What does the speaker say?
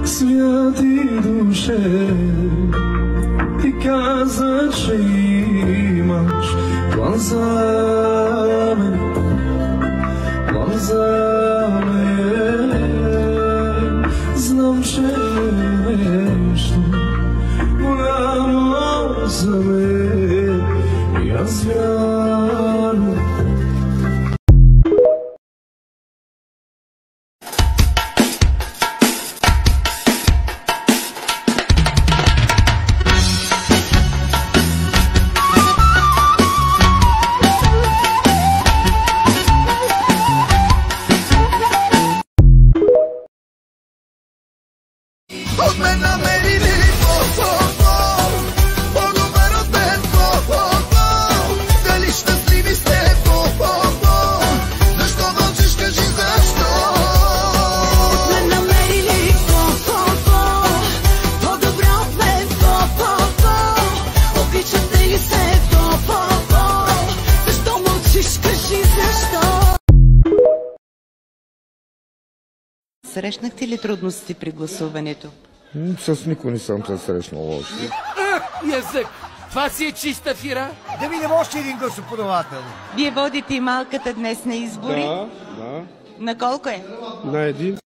Святи душе, ти каза, че имаш план за мен, план за мен. Знам, че нещо голямо за мен и аз вярвам. От мен намерили по-добър от мен, дали щастливи сте, защо мълчиш, кажи защо? От мен намерили по-добра от мен, обичате ли се, защо мълчиш, кажи защо? Срещнахте ли трудности при гласуването? С никой не съм се срещнал още. Язък! Това си е чиста фира! Да видим още един гласоподавател. Вие водите и малката днес на избори? Да. На колко е? На един.